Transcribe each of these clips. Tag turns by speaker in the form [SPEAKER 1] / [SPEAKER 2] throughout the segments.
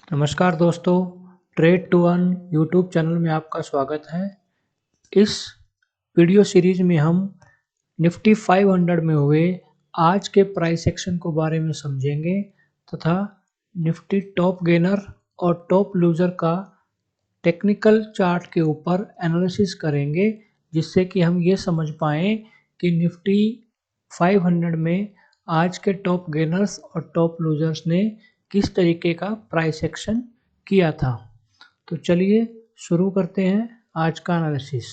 [SPEAKER 1] नमस्कार दोस्तों, trade to earn YouTube channel में आपका स्वागत है। इस वीडियो सीरीज में हम निफ्टी 500 में हुए आज के प्राइस एक्शन को बारे में समझेंगे तथा निफ्टी टॉप गेनर और टॉप लूजर का टेक्निकल चार्ट के ऊपर एनालिसिस करेंगे, जिससे कि हम ये समझ पाएँ कि निफ्टी 500 में आज के टॉप गेनर्स और टॉप लूजर्स ने किस तरीके का प्राइस एक्शन किया था। तो चलिए शुरू करते हैं आज का एनालिसिस।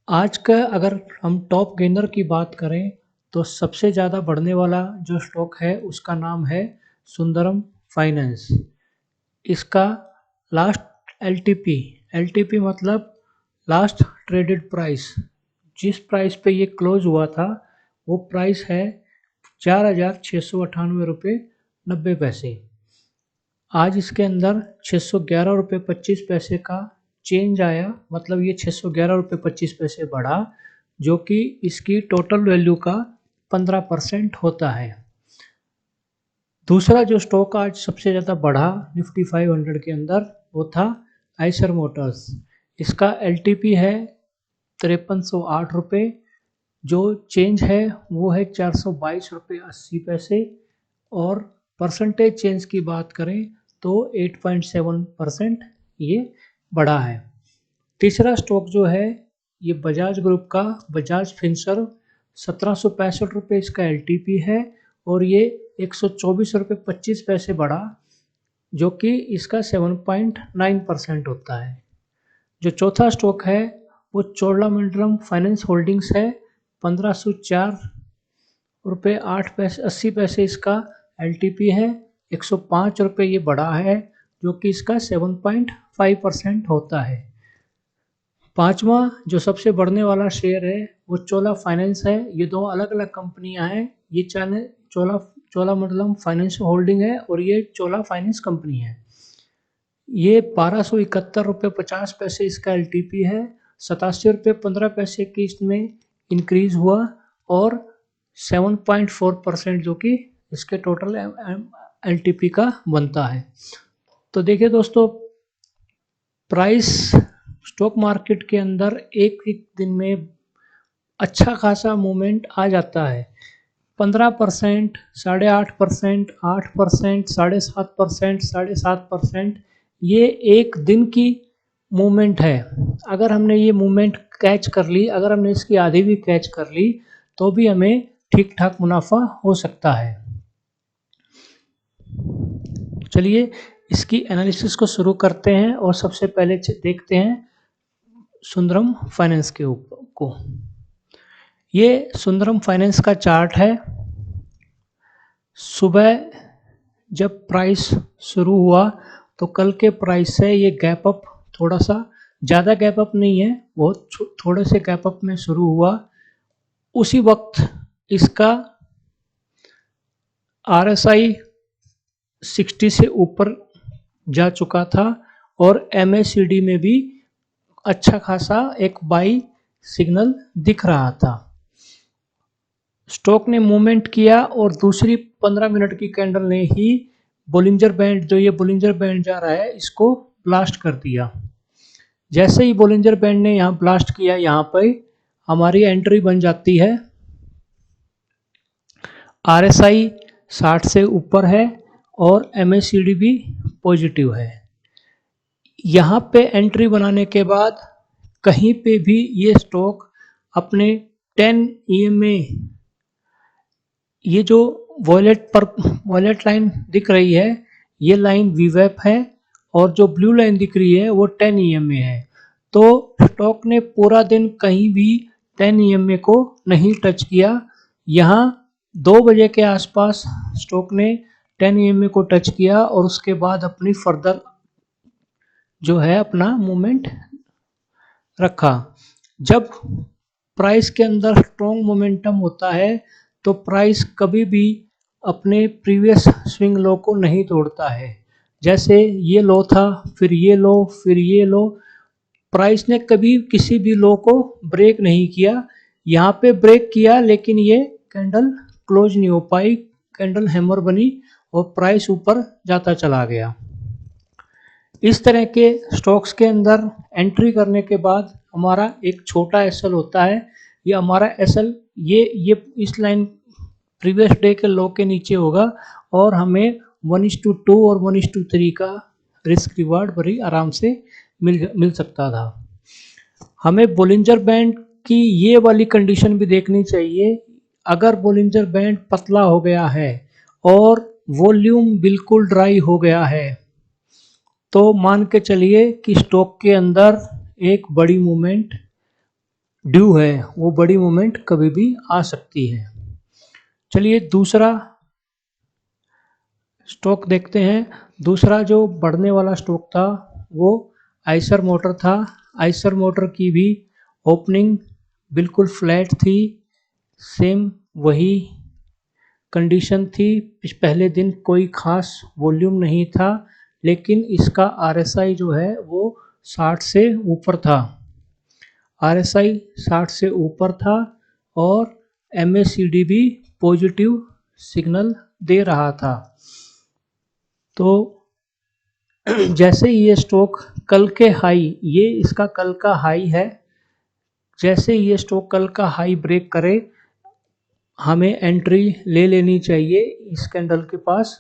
[SPEAKER 1] आज का अगर हम टॉप गेनर की बात करें तो सबसे ज़्यादा बढ़ने वाला जो स्टॉक है उसका नाम है सुंदरम फाइनेंस। इसका लास्ट एलटीपी मतलब लास्ट ट्रेडेड प्राइस, जिस प्राइस पे ये क्लोज हुआ था वो प्राइस है 4,698 रुपये 90 पैसे। आज इसके अंदर 611 रुपये 25 पैसे का चेंज आया, मतलब ये 611 रुपये 25 पैसे बढ़ा, जो कि इसकी टोटल वैल्यू का 15% होता है। दूसरा जो स्टॉक आज सबसे ज़्यादा बढ़ा निफ्टी 500 के अंदर वो था आइसर मोटर्स। इसका एलटीपी है 5308 रुपये, जो चेंज है वो है 422 रुपये 80 पैसे, और परसेंटेज चेंज की बात करें तो 8.7% ये बढ़ा है। तीसरा स्टॉक जो है ये बजाज ग्रुप का बजाज फिनसर्व, 1765 रुपये इसका एलटीपी है और ये 124 रुपये 25 पैसे बढ़ा, जो कि इसका 7.9% होता है। जो चौथा स्टॉक है वो चोलामंडलम फाइनेंस होल्डिंग्स है, 1504 रुपये 80 पैसे इसका एलटीपी है, 105 रुपये ये बढ़ा है, जो कि इसका 7.5% होता है। पांचवा जो सबसे बढ़ने वाला शेयर है वो चोला फाइनेंस है। ये दो अलग अलग कंपनियां हैं, ये चोलामंडलम फाइनेंस होल्डिंग है और ये चोला फाइनेंस कंपनी है। ये 1271 रुपये 50 पैसे इसका एलटीपी है, 87 रुपये 15 पैसे की इसमें इंक्रीज हुआ और 7.4% जो कि इसके टोटल एलटीपी का बनता है। तो देखिए दोस्तों, प्राइस स्टॉक मार्केट के अंदर एक दिन में अच्छा खासा मूवमेंट आ जाता है। 15%, 8.5%, 8%, 7.5%, 7.5%, ये एक दिन की मूवमेंट है। अगर हमने ये मूवमेंट कैच कर ली, अगर हमने इसकी आधी भी कैच कर ली तो भी हमें ठीक ठाक मुनाफा हो सकता है। चलिए इसकी एनालिसिस को शुरू करते हैं और सबसे पहले देखते हैं सुंदरम फाइनेंस के ऊपर को। ये सुंदरम फाइनेंस का चार्ट है। सुबह जब प्राइस शुरू हुआ तो कल के प्राइस से ये गैप अप, थोड़ा सा ज़्यादा गैप अप नहीं है, बहुत थोड़े से गैप अप में शुरू हुआ। उसी वक्त इसका आरएसआई 60 से ऊपर जा चुका था और एमएसीडी में भी अच्छा खासा एक बाई सिग्नल दिख रहा था। स्टॉक ने मूवमेंट किया और दूसरी 15 मिनट की कैंडल ने ही बोलिंजर बैंड, जो ये बोलिंजर बैंड जा रहा है, इसको ब्लास्ट कर दिया। जैसे ही बोलिंजर बैंड ने यहाँ ब्लास्ट किया, यहाँ पर हमारी एंट्री बन जाती है। आरएसआई 60 से ऊपर है और एमएसीडी भी पॉजिटिव है। यहाँ पे एंट्री बनाने के बाद कहीं पे भी ये स्टॉक अपने 10 EMA, ये जो वॉलेट लाइन दिख रही है, ये लाइन वीवैप है और जो ब्लू लाइन दिख रही है वो 10 EMA है। तो स्टॉक ने पूरा दिन कहीं भी 10 EMA को नहीं टच किया। यहाँ 2 बजे के आसपास स्टॉक ने 10 EMA को टच किया और उसके बाद अपनी फर्दर जो है अपना मूवमेंट रखा। जब प्राइस के अंदर स्ट्रॉन्ग मोमेंटम होता है तो प्राइस कभी भी अपने प्रीवियस स्विंग लो को नहीं तोड़ता है। जैसे ये लो था, फिर ये लो, फिर ये लो, प्राइस ने कभी किसी भी लो को ब्रेक नहीं किया। यहाँ पे ब्रेक किया लेकिन ये कैंडल क्लोज नहीं हो पाई, कैंडल हैमर बनी और प्राइस ऊपर जाता चला गया। इस तरह के स्टॉक्स के अंदर एंट्री करने के बाद हमारा एक छोटा एसएल होता है। ये हमारा एसएल ये इस लाइन प्रीवियस डे के लो के नीचे होगा और हमें 1:2 और 1:3 का रिस्क रिवार्ड बड़ी आराम से मिल सकता था। हमें बोलिंजर बैंड की ये वाली कंडीशन भी देखनी चाहिए। अगर बोलिंजर बैंड पतला हो गया है और वॉल्यूम बिल्कुल ड्राई हो गया है तो मान के चलिए कि स्टॉक के अंदर एक बड़ी मूवमेंट ड्यू है, वो बड़ी मूवमेंट कभी भी आ सकती है। चलिए दूसरा स्टॉक देखते हैं। दूसरा जो बढ़ने वाला स्टॉक था वो आइसर मोटर था। आइसर मोटर की भी ओपनिंग बिल्कुल फ्लैट थी, सेम वही कंडीशन थी। पहले दिन कोई खास वॉल्यूम नहीं था, लेकिन इसका आरएसआई जो है वो 60 से ऊपर था। आरएसआई 60 से ऊपर था और एमएसीडी भी पॉजिटिव सिग्नल दे रहा था। तो जैसे ही ये स्टॉक कल के हाई, ये इसका कल का हाई है, जैसे ये स्टॉक कल का हाई ब्रेक करे हमें एंट्री ले लेनी चाहिए इस कैंडल के पास।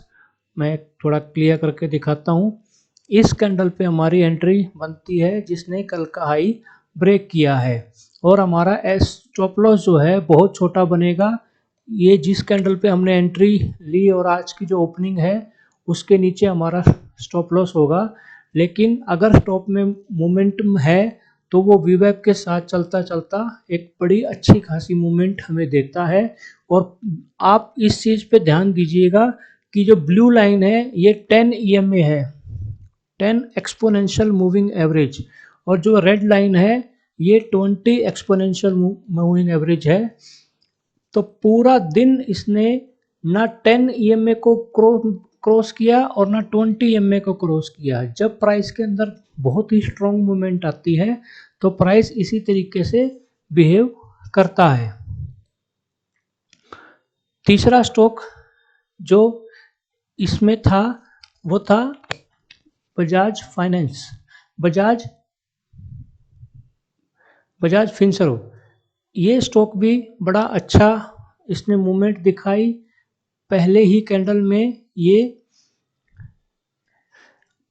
[SPEAKER 1] मैं थोड़ा क्लियर करके दिखाता हूँ। इस कैंडल पे हमारी एंट्री बनती है जिसने कल का हाई ब्रेक किया है और हमारा स्टॉप लॉस जो है बहुत छोटा बनेगा। ये जिस कैंडल पे हमने एंट्री ली और आज की जो ओपनिंग है उसके नीचे हमारा स्टॉप लॉस होगा, लेकिन अगर स्टॉप में मोमेंटम है तो वो वीवेक के साथ चलता चलता एक बड़ी अच्छी खासी मूवमेंट हमें देता है। और आप इस चीज़ पे ध्यान दीजिएगा कि जो ब्लू लाइन है ये 10 EMA है, 10 एक्सपोनेंशियल मूविंग एवरेज, और जो रेड लाइन है ये 20 एक्सपोनेंशियल मूविंग एवरेज है। तो पूरा दिन इसने ना 10 EMA को क्रॉस किया और ना 20 EMA को क्रॉस किया। जब प्राइस के अंदर बहुत ही स्ट्रॉन्ग मूवमेंट आती है तो प्राइस इसी तरीके से बिहेव करता है। तीसरा स्टॉक जो इसमें था वो था बजाज फाइनेंस, बजाज फिनसर्व। ये स्टॉक भी बड़ा अच्छा इसने मूवमेंट दिखाई। पहले ही कैंडल में ये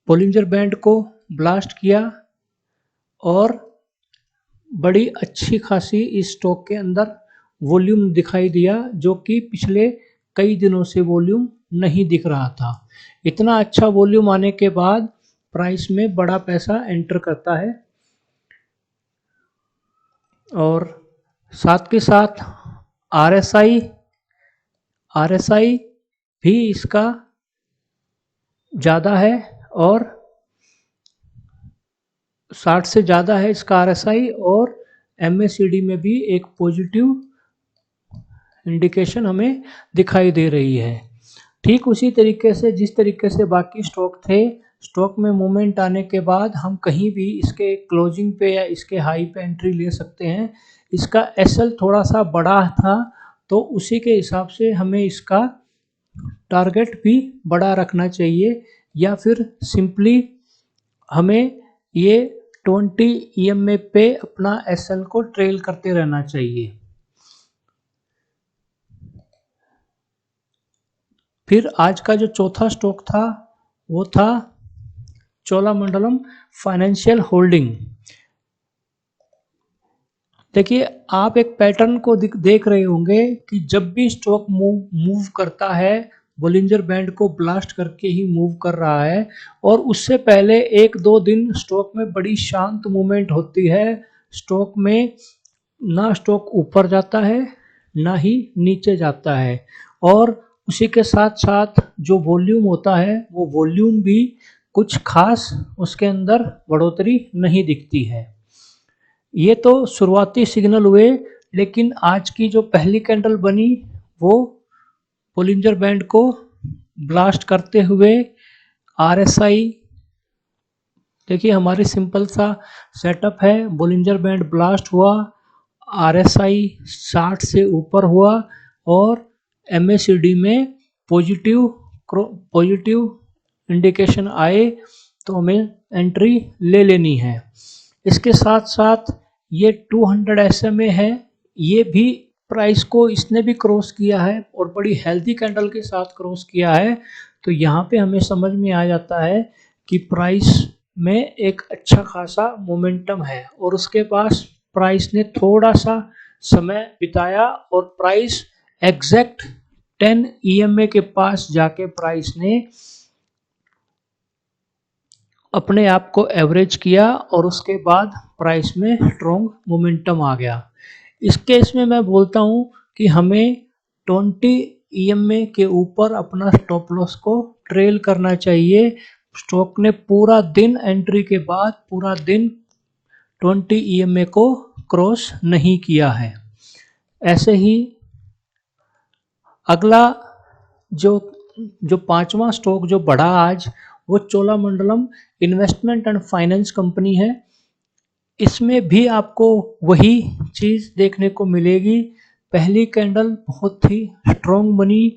[SPEAKER 1] बोलिंजर बैंड को ब्लास्ट किया और बड़ी अच्छी खासी इस स्टॉक के अंदर वॉल्यूम दिखाई दिया, जो कि पिछले कई दिनों से वॉल्यूम नहीं दिख रहा था। इतना अच्छा वॉल्यूम आने के बाद प्राइस में बड़ा पैसा एंटर करता है और साथ के साथ आरएसआई भी इसका ज़्यादा है और 60 से ज़्यादा है इसका आरएसआई, और एमएसीडी में भी एक पॉजिटिव इंडिकेशन हमें दिखाई दे रही है। ठीक उसी तरीके से जिस तरीके से बाकी स्टॉक थे, स्टॉक में मूवमेंट आने के बाद हम कहीं भी इसके क्लोजिंग पे या इसके हाई पे एंट्री ले सकते हैं। इसका एसएल थोड़ा सा बड़ा था तो उसी के हिसाब से हमें इसका टारगेट भी बड़ा रखना चाहिए, या फिर सिंपली हमें ये 20 EMA पे अपना एसएल को ट्रेल करते रहना चाहिए। फिर आज का जो चौथा स्टॉक था वो था चोलामंडलम फाइनेंशियल होल्डिंग। देखिए आप एक पैटर्न को देख रहे होंगे कि जब भी स्टॉक मूव करता है, बोलिंजर बैंड को ब्लास्ट करके ही मूव कर रहा है, और उससे पहले 1-2 दिन स्टॉक में बड़ी शांत मूवमेंट होती है। स्टॉक में ना स्टॉक ऊपर जाता है ना ही नीचे जाता है, और उसी के साथ साथ जो वॉल्यूम होता है वो वॉल्यूम भी कुछ खास उसके अंदर बढ़ोतरी नहीं दिखती है। ये तो शुरुआती सिग्नल हुए, लेकिन आज की जो पहली कैंडल बनी वो बोलिंजर बैंड को ब्लास्ट करते हुए आरएसआई, देखिए हमारी सिंपल सा सेटअप है। बोलिंजर बैंड ब्लास्ट हुआ, आरएसआई 60 से ऊपर हुआ और एमएसीडी में पॉजिटिव इंडिकेशन आए तो हमें एंट्री ले लेनी है। इसके साथ साथ ये 200 SMA है, ये भी प्राइस को इसने भी क्रॉस किया है और बड़ी हेल्दी कैंडल के साथ क्रॉस किया है। तो यहाँ पे हमें समझ में आ जाता है कि प्राइस में एक अच्छा खासा मोमेंटम है और उसके पास प्राइस ने थोड़ा सा समय बिताया और प्राइस एग्जैक्ट 10 EMA के पास जाके प्राइस ने अपने आप को एवरेज किया और उसके बाद प्राइस में स्ट्रॉन्ग मोमेंटम आ गया। इस केस में मैं बोलता हूं कि हमें 20 EMA के ऊपर अपना स्टॉप लॉस को ट्रेल करना चाहिए। स्टॉक ने पूरा दिन एंट्री के बाद पूरा दिन 20 EMA को क्रॉस नहीं किया है। ऐसे ही अगला जो पांचवा स्टॉक जो बढ़ा आज, वो Cholamandalam investment and finance company है। इसमें भी आपको वही चीज़ देखने को मिलेगी। पहली कैंडल बहुत ही स्ट्रॉन्ग बनी,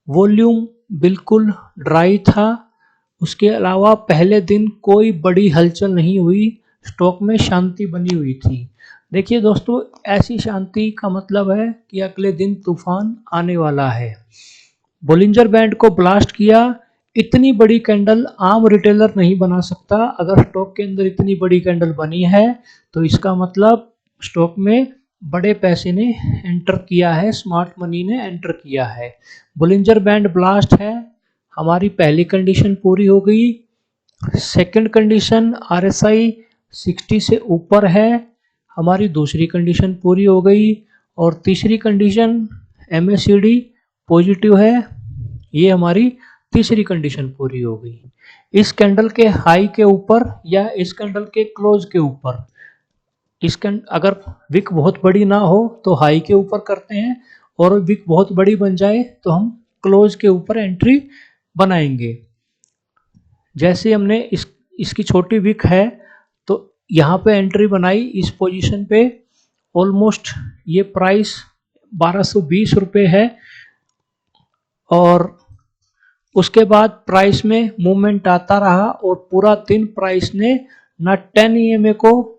[SPEAKER 1] वॉल्यूम बिल्कुल ड्राई था। उसके अलावा पहले दिन कोई बड़ी हलचल नहीं हुई, स्टॉक में शांति बनी हुई थी। देखिए दोस्तों, ऐसी शांति का मतलब है कि अगले दिन तूफान आने वाला है। बोलिंजर बैंड को ब्लास्ट किया। इतनी बड़ी कैंडल आम रिटेलर नहीं बना सकता। अगर स्टॉक के अंदर इतनी बड़ी कैंडल बनी है तो इसका मतलब स्टॉक में बड़े पैसे ने एंटर किया है, स्मार्ट मनी ने एंटर किया है। बोलिंजर बैंड ब्लास्ट है, हमारी पहली कंडीशन पूरी हो गई। सेकंड कंडीशन RSI 60 से ऊपर है, हमारी दूसरी कंडीशन पूरी हो गई। और तीसरी कंडीशन MACD पॉजिटिव है, ये हमारी तीसरी कंडीशन पूरी हो गई। इस कैंडल के हाई के ऊपर या इस कैंडल के क्लोज के ऊपर, अगर विक बहुत बड़ी ना हो तो हाई के ऊपर करते हैं और विक बहुत बड़ी बन जाए तो हम क्लोज के ऊपर एंट्री बनाएंगे। जैसे हमने इसकी छोटी विक है तो यहाँ पे एंट्री बनाई इस पोजीशन पे। ऑलमोस्ट ये प्राइस 1220 रुपये है और उसके बाद प्राइस में मूवमेंट आता रहा और पूरा दिन प्राइस ने ना 10 EMA को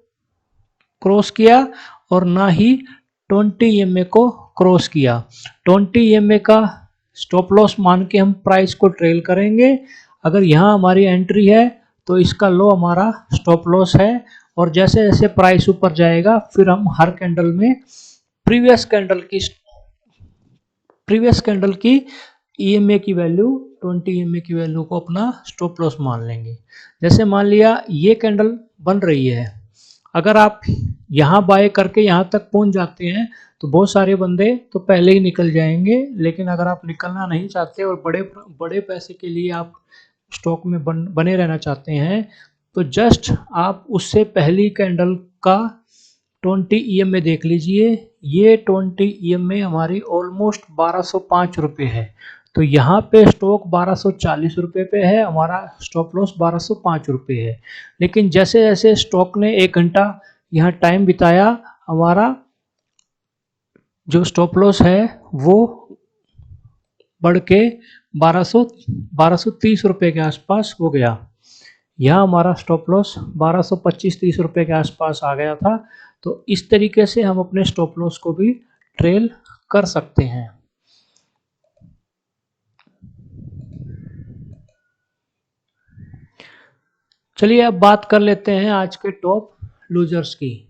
[SPEAKER 1] क्रॉस किया और ना ही 20 EMA को क्रॉस किया। 20 EMA का स्टॉप लॉस मान के हम प्राइस को ट्रेल करेंगे। अगर यहाँ हमारी एंट्री है तो इसका लो हमारा स्टॉप लॉस है और जैसे जैसे प्राइस ऊपर जाएगा फिर हम हर कैंडल में प्रीवियस कैंडल की EMA की वैल्यू 20 EMA की वैल्यू को अपना स्टॉप लॉस मान लेंगे। जैसे मान लिया ये कैंडल बन रही है, अगर आप यहाँ बाय करके यहाँ तक पहुँच जाते हैं तो बहुत सारे बंदे तो पहले ही निकल जाएंगे। लेकिन अगर आप निकलना नहीं चाहते और बड़े पैसे के लिए आप स्टॉक में बने रहना चाहते हैं तो जस्ट आप उससे पहली कैंडल का 20 EMA देख लीजिए। ये 20 EMA हमारी ऑलमोस्ट 1205 रुपये है। तो यहाँ पे स्टॉक 1240 रुपये पे है, हमारा स्टॉप लॉस 1205 रुपये है। लेकिन जैसे जैसे स्टॉक ने 1 घंटा यहाँ टाइम बिताया, हमारा जो स्टॉप लॉस है वो बढ़ के 1230 रुपये के आसपास हो गया। यहाँ हमारा स्टॉप लॉस 1225-30 रुपये के आसपास आ गया था। तो इस तरीके से हम अपने स्टॉप लॉस को भी ट्रेल कर सकते हैं। चलिए अब बात कर लेते हैं आज के टॉप लूजर्स की।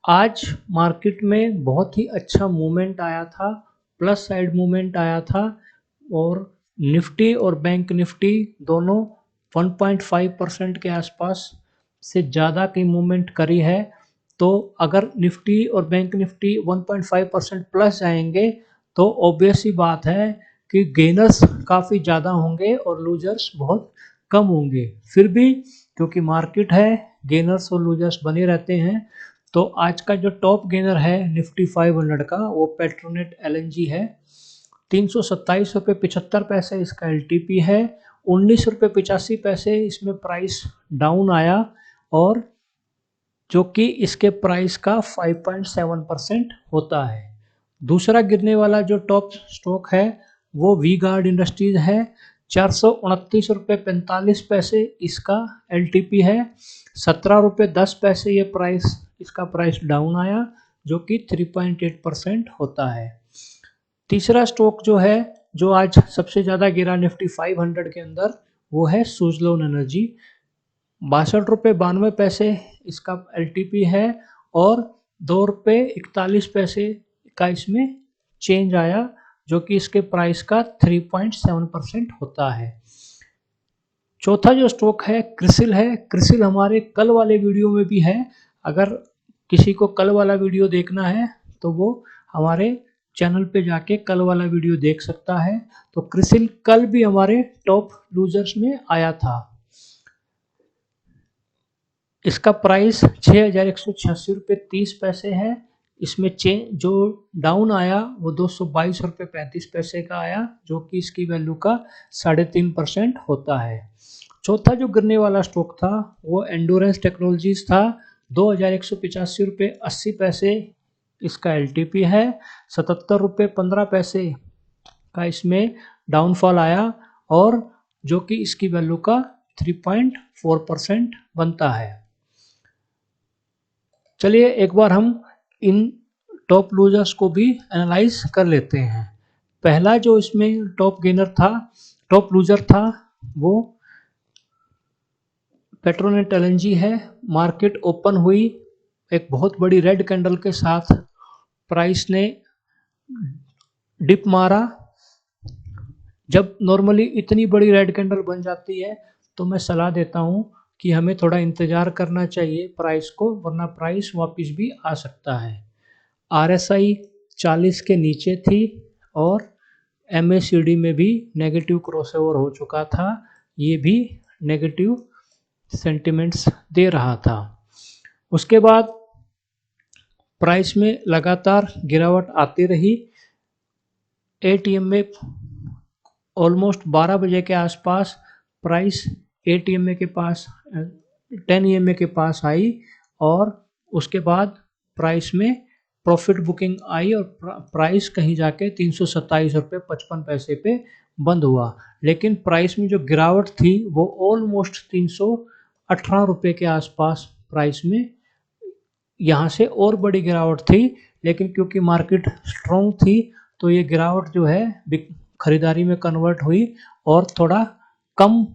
[SPEAKER 1] आज मार्केट में बहुत ही अच्छा मूवमेंट आया था, प्लस साइड मूवमेंट आया था और निफ्टी और बैंक निफ्टी दोनों 1.5% के आसपास से ज़्यादा की मूवमेंट करी है। तो अगर निफ्टी और बैंक निफ्टी 1.5% प्लस जाएंगे तो ऑब्वियस ही बात है कि गेनर्स काफ़ी ज़्यादा होंगे और लूजर्स बहुत कम होंगे। फिर भी क्योंकि मार्केट है, गेनर्स और लूजर्स बने रहते हैं। तो आज का जो टॉप गेनर है निफ्टी 500 का, वो पेट्रोनेट LNG है। 327 रुपये 75 पैसे इसका LTP है। 19 रुपये 85 पैसे इसमें प्राइस डाउन आया और जो कि इसके प्राइस का 5.7% होता है। दूसरा गिरने वाला जो टॉप स्टॉक है वो वी गार्ड इंडस्ट्रीज है। 429 रुपये 45 पैसे इसका LTP है। 17 रुपये 10 पैसे ये प्राइस, इसका प्राइस डाउन आया, जो कि 3.8% होता है। तीसरा स्टॉक जो है, जो आज सबसे ज़्यादा गिरा निफ्टी 500 के अंदर, वो है सुज़लोन एनर्जी। 62 रुपये 92 पैसे इसका LTP है और 2 रुपये 41 पैसे का इसमें चेंज आया, जो कि इसके प्राइस का 3.7% होता है। चौथा जो स्टॉक है क्रिसिल है। क्रिसिल हमारे कल वाले वीडियो में भी है। अगर किसी को कल वाला वीडियो देखना है तो वो हमारे चैनल पे जाके कल वाला वीडियो देख सकता है। तो क्रिसिल कल भी हमारे टॉप लूजर्स में आया था। इसका प्राइस 6,186 रुपये 30 पैसे है। इसमें जो डाउन आया वो 222 रुपये 35 पैसे का आया, जो कि इसकी वैल्यू का 3.5% होता है। चौथा जो गिरने वाला स्टॉक था वो एंडोरेंस टेक्नोलॉजीज था। 2,185 रुपये 80 पैसे इसका LTP है। 77 रुपये 15 पैसे का इसमें डाउनफॉल आया, और जो कि इसकी वैल्यू का 3.4% बनता है। चलिए एक बार हम इन टॉप लूजर्स को भी एनालाइज कर लेते हैं। पहला जो इसमें टॉप लूजर था वो पेट्रोनेट LNG है। मार्केट ओपन हुई एक बहुत बड़ी रेड कैंडल के साथ, प्राइस ने डिप मारा। जब नॉर्मली इतनी बड़ी रेड कैंडल बन जाती है तो मैं सलाह देता हूँ कि हमें थोड़ा इंतज़ार करना चाहिए प्राइस को, वरना प्राइस वापस भी आ सकता है। RSI 40 के नीचे थी और MACD में भी नेगेटिव क्रॉसओवर हो चुका था। ये भी नेगेटिव सेंटिमेंट्स दे रहा था। उसके बाद प्राइस में लगातार गिरावट आती रही। ATM में ऑलमोस्ट 12 बजे के आसपास प्राइस ATM के पास 10 EMA के पास आई, और उसके बाद प्राइस में प्रॉफिट बुकिंग आई और प्राइस कहीं जाके 327 रुपये 55 पैसे पे बंद हुआ। लेकिन प्राइस में जो गिरावट थी वो ऑलमोस्ट 318 रुपये के आसपास प्राइस में, यहाँ से और बड़ी गिरावट थी, लेकिन क्योंकि मार्केट स्ट्रॉन्ग थी तो ये गिरावट जो है खरीदारी में कन्वर्ट हुई और थोड़ा कम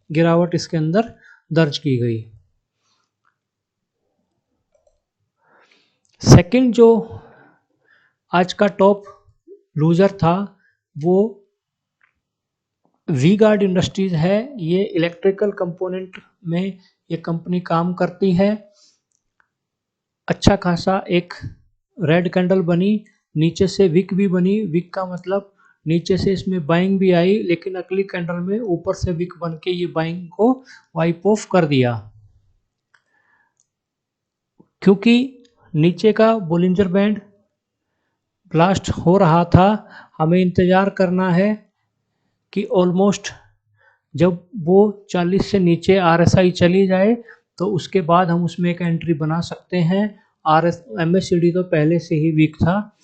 [SPEAKER 1] गिरावट इसके अंदर दर्ज की गई। सेकंड जो आज का टॉप लूजर था वो वी गार्ड इंडस्ट्रीज है। ये इलेक्ट्रिकल कंपोनेंट में ये कंपनी काम करती है। अच्छा खासा एक रेड कैंडल बनी, नीचे से विक भी बनी। विक का मतलब नीचे से इसमें बाइंग भी आई, लेकिन अगली कैंडल में ऊपर से विक बन के ये बाइंग को वाइप ऑफ कर दिया। क्योंकि नीचे का बोलिंजर बैंड ब्लास्ट हो रहा था, हमें इंतज़ार करना है कि ऑलमोस्ट जब वो 40 से नीचे RSI चली जाए तो उसके बाद हम उसमें एक एंट्री बना सकते हैं। MACD तो पहले से ही वीक था,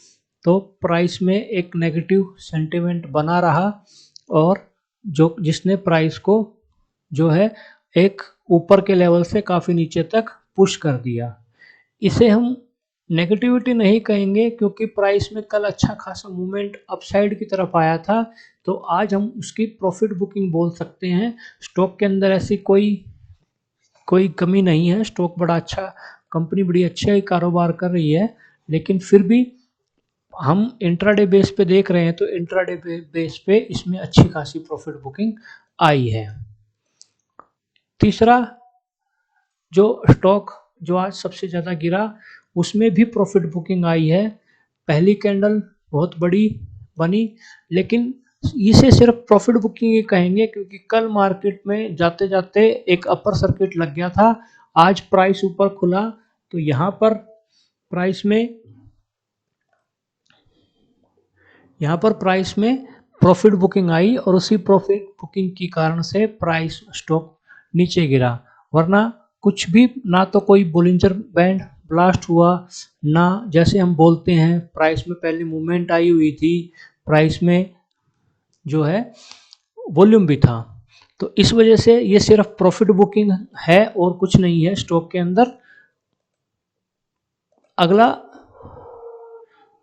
[SPEAKER 1] तो प्राइस में एक नेगेटिव सेंटिमेंट बना रहा, और जिसने प्राइस को जो है एक ऊपर के लेवल से काफ़ी नीचे तक पुश कर दिया। इसे हम नेगेटिविटी नहीं कहेंगे, क्योंकि प्राइस में कल अच्छा खासा मूवमेंट अपसाइड की तरफ आया था, तो आज हम उसकी प्रॉफिट बुकिंग बोल सकते हैं। स्टॉक के अंदर ऐसी कोई कमी नहीं है। स्टॉक बड़ा अच्छा, कंपनी बड़ी अच्छा ही कारोबार कर रही है, लेकिन फिर भी हम इंट्राडे बेस पे देख रहे हैं तो इंट्राडे बेस पे इसमें अच्छी खासी प्रॉफिट बुकिंग आई है। तीसरा जो स्टॉक जो आज सबसे ज़्यादा गिरा, उसमें भी प्रॉफिट बुकिंग आई है। पहली कैंडल बहुत बड़ी बनी, लेकिन इसे सिर्फ प्रॉफिट बुकिंग ही कहेंगे, क्योंकि कल मार्केट में जाते जाते एक अपर सर्किट लग गया था। आज प्राइस ऊपर खुला तो यहाँ पर प्राइस में प्रॉफिट बुकिंग आई, और उसी प्रॉफिट बुकिंग के कारण से प्राइस स्टॉक नीचे गिरा। वरना कुछ भी, ना तो कोई बोलिंजर बैंड ब्लास्ट हुआ, ना जैसे हम बोलते हैं प्राइस में पहले मूवमेंट आई हुई थी, प्राइस में जो है वॉल्यूम भी था। तो इस वजह से ये सिर्फ प्रॉफिट बुकिंग है और कुछ नहीं है स्टॉक के अंदर। अगला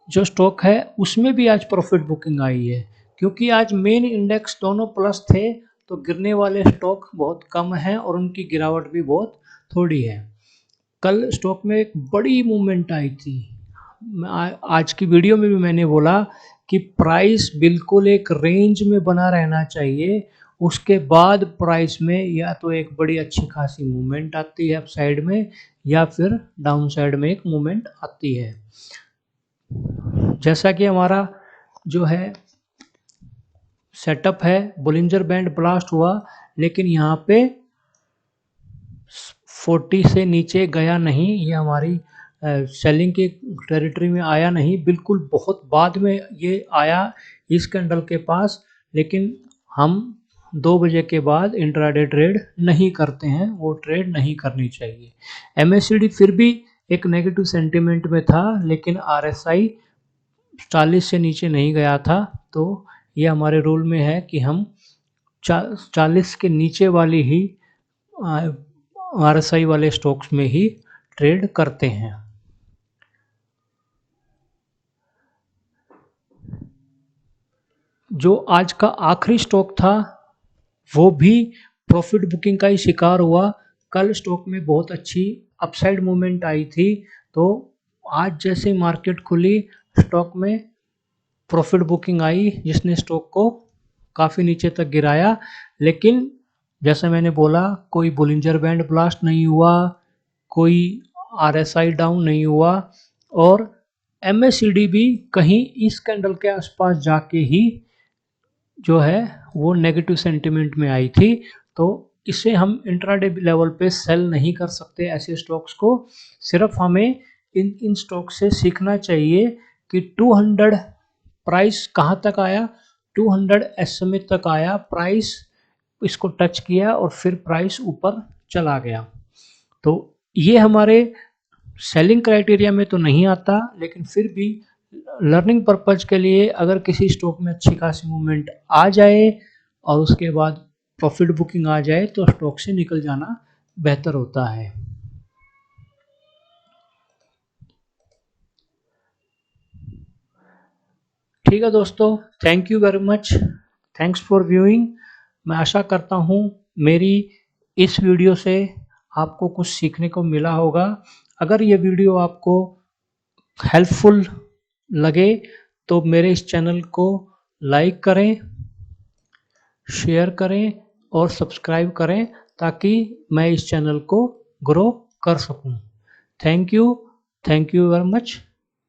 [SPEAKER 1] जो स्टॉक है उसमें भी आज प्रॉफिट बुकिंग आई है, क्योंकि आज मेन इंडेक्स दोनों प्लस थे तो गिरने वाले स्टॉक बहुत कम हैं और उनकी गिरावट भी बहुत थोड़ी है। कल स्टॉक में एक बड़ी मूवमेंट आई थी। आज की वीडियो में भी मैंने बोला कि प्राइस बिल्कुल एक रेंज में बना रहना चाहिए, उसके बाद प्राइस में या तो एक बड़ी अच्छी खासी मूवमेंट आती है अप साइड में या फिर डाउन साइड में एक मूवमेंट आती है। जैसा कि हमारा जो है सेटअप है, बोलिंजर बैंड ब्लास्ट हुआ लेकिन यहाँ पे 40 से नीचे गया नहीं, ये हमारी सेलिंग की टेरिटरी में आया नहीं, बिल्कुल बहुत बाद में ये आया इस कैंडल के पास। लेकिन हम 2 बजे के बाद इंट्राडे ट्रेड नहीं करते हैं, वो ट्रेड नहीं करनी चाहिए। MACD फिर भी एक नेगेटिव सेंटिमेंट में था लेकिन RSI 40 से नीचे नहीं गया था, तो ये हमारे रूल में है कि हम 40 के नीचे वाली ही RSI वाले स्टॉक्स में ही ट्रेड करते हैं। जो आज का आखिरी स्टॉक था वो भी प्रॉफिट बुकिंग का ही शिकार हुआ। कल स्टॉक में बहुत अच्छी अपसाइड मूवमेंट आई थी, तो आज जैसे मार्केट खुली स्टॉक में प्रॉफिट बुकिंग आई जिसने स्टॉक को काफ़ी नीचे तक गिराया। लेकिन जैसे मैंने बोला कोई बोलिंजर बैंड ब्लास्ट नहीं हुआ, कोई RSI डाउन नहीं हुआ और MACD भी कहीं इस कैंडल के आसपास जाके ही जो है वो नेगेटिव सेंटिमेंट में आई थी। तो इसे हम इंट्राडे लेवल पे सेल नहीं कर सकते ऐसे स्टॉक्स को। सिर्फ हमें इन स्टॉक से सीखना चाहिए कि 200 प्राइस कहाँ तक आया, 200 SMA तक आया प्राइस, इसको टच किया और फिर प्राइस ऊपर चला गया। तो ये हमारे सेलिंग क्राइटेरिया में तो नहीं आता, लेकिन फिर भी लर्निंग पर्पज के लिए अगर किसी स्टॉक में अच्छी खासी मूवमेंट आ जाए और उसके बाद प्रॉफिट बुकिंग आ जाए तो स्टॉक से निकल जाना बेहतर होता है। ठीक है दोस्तों, thank you very much, thanks for viewing. मैं आशा करता हूँ मेरी इस वीडियो से आपको कुछ सीखने को मिला होगा। अगर ये वीडियो आपको हेल्पफुल लगे तो मेरे इस चैनल को लाइक करें, शेयर करें और सब्सक्राइब करें ताकि मैं इस चैनल को ग्रो कर सकूं। Thank you very much.